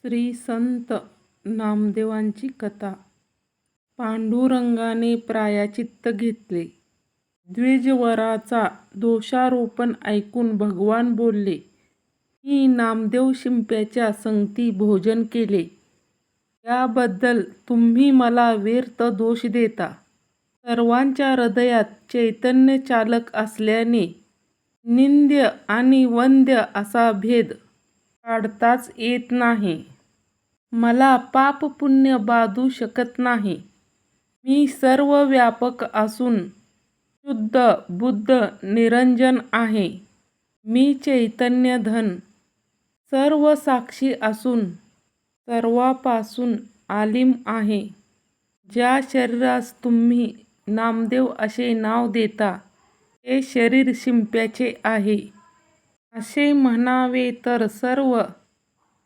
श्री संत नामदेवांची कथा. पांडुरंगाने प्रायश्चित्त घेतले. द्विजवराचा दोषारोपण ऐकून भगवान बोलले, मी नामदेव शिंप्याच्या संगती भोजन केले. याबद्दल तुम्ही मला व्यर्थ दोष देता. सर्वांच्या हृदयात चैतन्य चालक असल्याने निंद्य आणि वंद्य असा भेद काढताच येत नाही. मला पाप पुण्य बाधू शकत नाही. मी सर्व व्यापक असून शुद्ध बुद्ध निरंजन आहे. मी चैतन्य धन सर्व साक्षी असून सर्वापासून आलिम आहे. ज्या शरीरास तुम्ही नामदेव असे नाव देता ते शरीर शिंप्याचे आहे. असे म्हणावे तर सर्व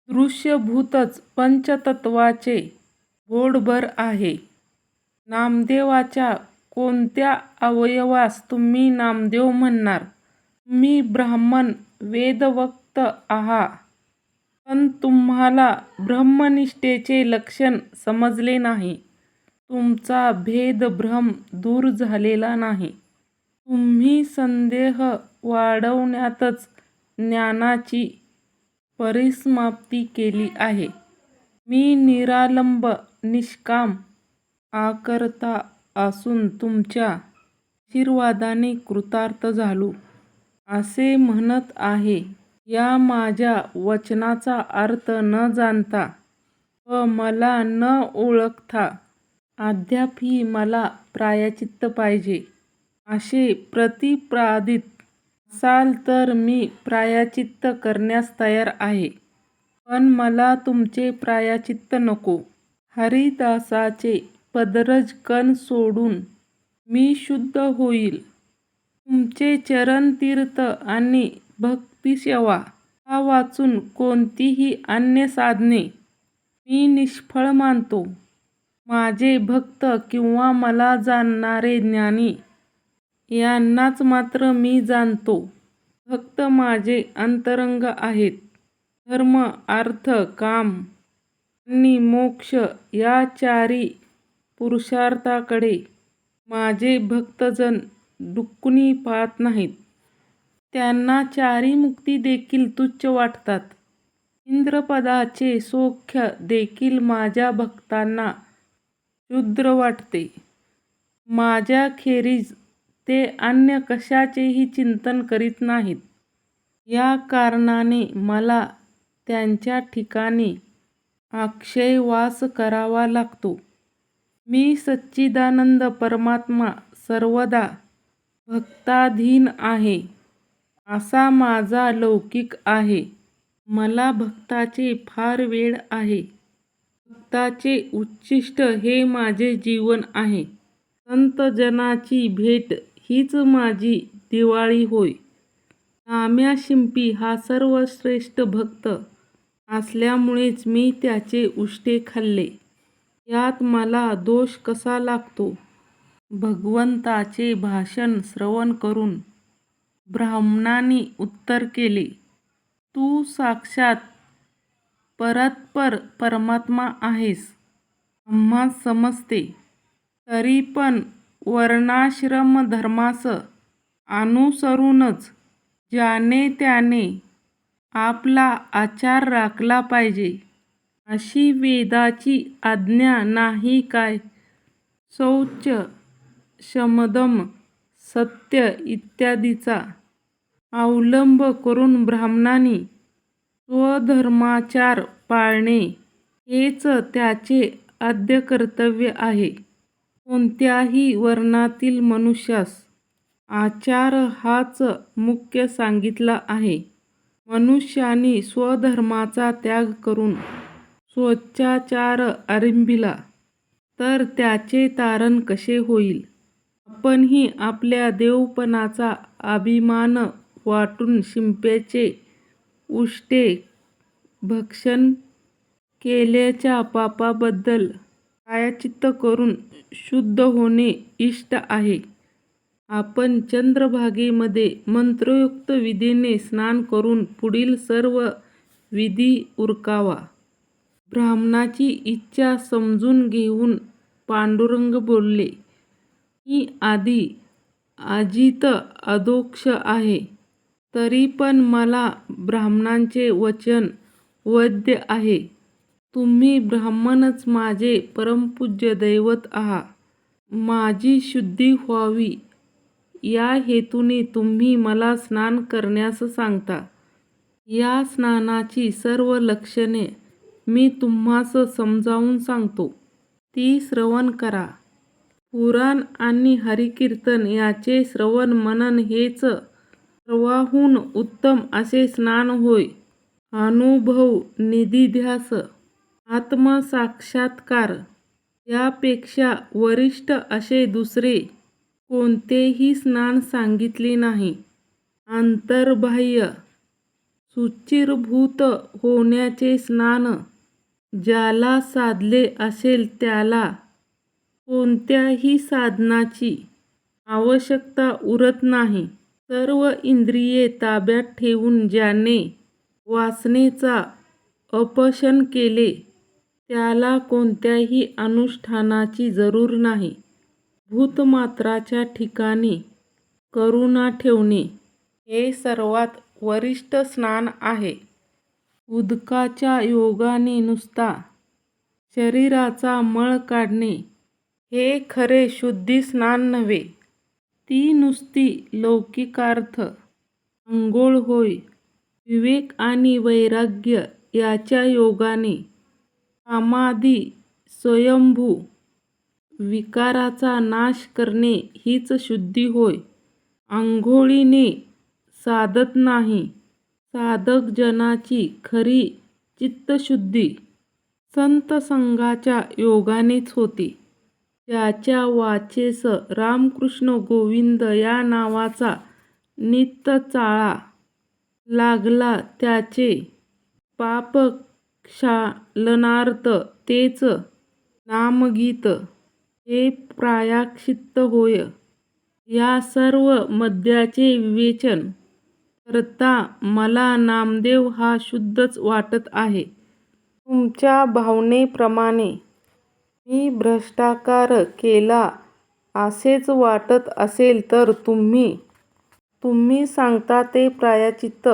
दृश्यभूतच पंचतत्वाचे बोधभर आहे. नामदेवाच्या कोणत्या अवयवास तुम्ही नामदेव म्हणणार? तुम्ही ब्राह्मण वेदवक्त आहात, पण तुम्हाला ब्रह्मनिष्ठेचे लक्षण समजले नाही. तुमचा भेदभ्रम दूर झालेला नाही. तुम्ही संदेह वाढवण्यातच ज्ञानाची परिसमाप्ती केली आहे. मी निरालंब निष्काम आकर्ता असून तुमच्या आशीर्वादाने कृतार्थ झालो असे म्हणत आहे. या माझ्या वचनाचा अर्थ न जाणता व मला न ओळखता अद्यापही मला प्रायश्चित्त पाहिजे असे प्रतिपादित असाल तर मी प्रायश्चित्त करण्यास तयार आहे. पण मला तुमचे प्रायश्चित्त नको. हरिदासाचे पदरज कण सोडून मी शुद्ध होईल. तुमचे चरणतीर्थ आणि भक्तिसेवा हा वाचून कोणतीही अन्य साधने मी निष्फळ मानतो. माझे भक्त किंवा मला जाणणारे ज्ञानी यांनाच मात्र मी जाणतो. भक्त माझे अंतरंग आहेत. धर्म अर्थ काम आणि मोक्ष या चारी पुरुषार्थाकडे माझे भक्तजन डुक्कुनी पाहत नाहीत. त्यांना चारी मुक्ती देखील तुच्छ वाटतात. इंद्रपदाचे सौख्य देखील माझ्या भक्तांना क्षुद्र वाटते. माझ्याखेरीज ते अन्य कशाचेही चिंतन करीत नाहीत. या कारणाने मला त्यांच्या ठिकाणी अक्षय वास करावा लागतो. मी सच्चिदानंद परमात्मा सर्वदा भक्ताधीन आहे असा माझा लौकिक आहे. मला भक्ताचे फार वेड आहे. भक्ताचे उच्छिष्ट हे माझे जीवन आहे. संतजनाची भेट हीच माझी दिवाळी होय. नाम्या शिंपी हा सर्वश्रेष्ठ भक्त असल्यामुळेच मी त्याचे उष्टे खाल्ले. यात मला दोष कसा लागतो? भगवंताचे भाषण श्रवण करून ब्राह्मणांनी उत्तर केले, तू साक्षात परत्पर परमात्मा आहेस. आम्हास समजते. तरी पण वर्णाश्रम धर्मास अनुसरूनच ज्याने त्याने आपला आचार राखला पाहिजे अशी वेदाची आज्ञा नाही काय? शौच शमदम सत्य इत्यादीचा अवलंब करून ब्राह्मणांनी स्वधर्माचार पाळणे हेच त्याचे आद्य कर्तव्य आहे. कोणत्याही वर्णातील मनुष्यास आचार हाच मुख्य सांगितला आहे. मनुष्याने स्वधर्माचा त्याग करून स्वच्छाचार आरंभिला तर त्याचे तारण कसे होईल? आपणही आपल्या देवपणाचा अभिमान वाटून शिंप्याचे उष्टे भक्षण केल्याच्या पापाबद्दल प्रायश्चित्त करून शुद्ध होणे इष्ट आहे. आपण चंद्रभागेमध्ये मंत्रोक्त विधीने स्नान करून पुढील सर्व विधी उरकावा. ब्राह्मणाची इच्छा समजून घेऊन पांडुरंग बोलले, मी आधी अजित अधोक्ष आहे, तरी पण मला ब्राह्मणांचे वचन वैध आहे. तुम्ही ब्राह्मणच माझे परमपूज्य दैवत आहात. माझी शुद्धी व्हावी या हेतूने तुम्ही मला स्नान करण्यास सांगता. या स्नानाची सर्व लक्षणे मी तुम्हास समजावून सांगतो, ती श्रवण करा. पुराण आणि हरिकीर्तन याचे श्रवण मनन हेच सर्वाहून उत्तम असे स्नान होय. अनुभव निधिध्यास आत्मसाक्षात्कार यापेक्षा वरिष्ठ असे दुसरे कोणतेही स्नान सांगितले नाही. अंतर्बाह्य शुचिर्भूत होण्याचे स्नान ज्याला साधले असेल त्याला कोणत्याही साधनाची आवश्यकता उरत नाही. सर्व इंद्रिये ताब्यात ठेवून ज्याने वासनेचा अपशन केले त्याला कोणत्याही अनुष्ठानाची जरूर नाही. भूतमात्राच्या ठिकाणी करुणा ठेवणे हे सर्वात वरिष्ठ स्नान आहे. उदकाच्या योगाने नुसता शरीराचा मळ काढणे हे खरे शुद्धी स्नान नव्हे, ती नुसती लौकिकार्थ अंघोळ होय. विवेक आणि वैराग्य याच्या योगाने कामादी स्वयंभू विकाराचा नाश करणे हीच शुद्धी होय. आंघोळीने साधत नाही. साधक जनाची खरी चित्तशुद्धी संत संगाच्या योगानेच होते. ज्याच्या वाचेस रामकृष्ण गोविंद या नावाचा नित्य-चाळा लागला त्याचे पापक्षालनार्थ तेच नामगीत हे प्रायश्चित्त होय. या सर्व मद्याचे विवेचन करता मला नामदेव हा शुद्धच वाटत आहे. तुमच्या भावनेप्रमाणे मी भ्रष्टाचार केला असेच वाटत असेल तर तुम्ही सांगता ते प्रायश्चित्त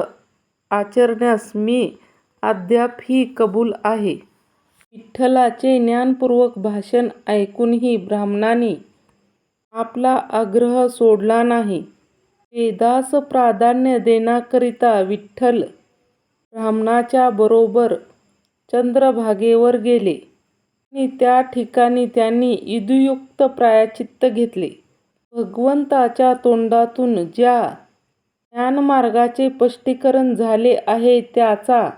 आचरण्यास मी अद्यापही कबूल आहे. विठ्ठलाचे ज्ञानपूर्वक भाषण ऐकूनही ब्राह्मणांनी आपला आग्रह सोडला नाही. वेदास प्राधान्य देण्याकरिता विठ्ठल ब्राह्मणाच्या बरोबर चंद्रभागेवर गेले आणि त्या ठिकाणी त्यांनी विधियुक्त प्रायश्चित्त घेतले. भगवंताच्या तोंडातून ज्या ज्ञानमार्गाचे स्पष्टीकरण झाले आहे त्याचा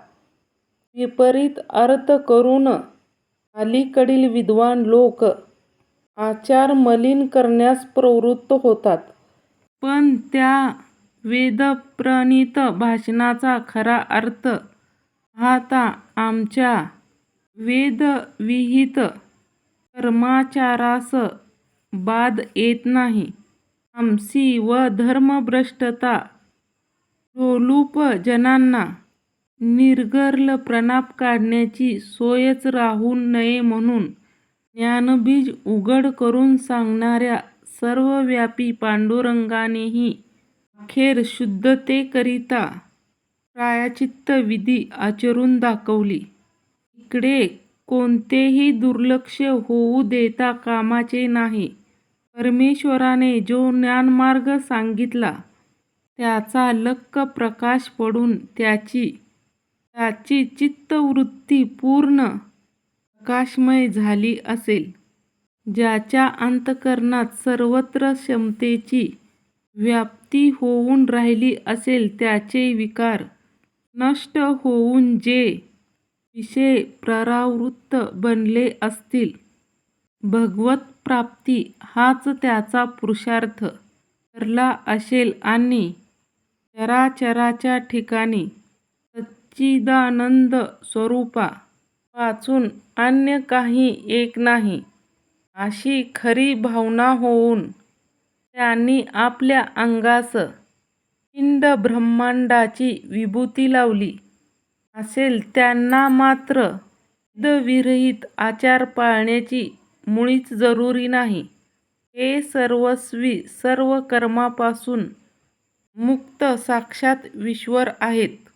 विपरीत अर्थ करून अलीकडील विद्वान लोक आचार मलिन करण्यास प्रवृत्त होतात. पण त्या वेदप्रणीत भाषणाचा खरा अर्थ पाहता आमच्या वेदविहित कर्माचारास बाध येत नाही. तामसी व धर्मभ्रष्टता लोलूप जनांना निर्गल प्रलाप काढण्याची सोयच राहू नये म्हणून ज्ञानबीज उघड करून सांगणाऱ्या सर्वव्यापी पांडुरंगानेही अखेर शुद्धतेकरिता प्रायश्चित्त विधी आचरून दाखवली. इकडे कोणतेही दुर्लक्ष होऊ देता कामाचे नाही. परमेश्वराने जो ज्ञानमार्ग सांगितला त्याचा लख्ख प्रकाश पडून त्याची चित्तवृत्ती पूर्ण प्रकाशमय झाली असेल. ज्याच्या अंतःकरणात सर्वत्र समतेची व्याप्ती होऊन राहिली असेल त्याचे विकार नष्ट होऊन जे विषय परावृत्त बनले असतील, भगवत्प्राप्ती हाच त्याचा पुरुषार्थ ठरला असेल आणि चराचराच्या ठिकाणी सच्चिदानंद स्वरूपा वाचून अन्य काही एक नाही अशी खरी भावना होऊन त्यांनी आपल्या अंगास पिंड ब्रह्मांडाची विभूती लावली असेल त्यांना मात्र भेदविरहित आचार पाळण्याची मुळीच जरुरी नाही. हे सर्वस्वी सर्व कर्मापासून मुक्त साक्षात ईश्वर आहेत.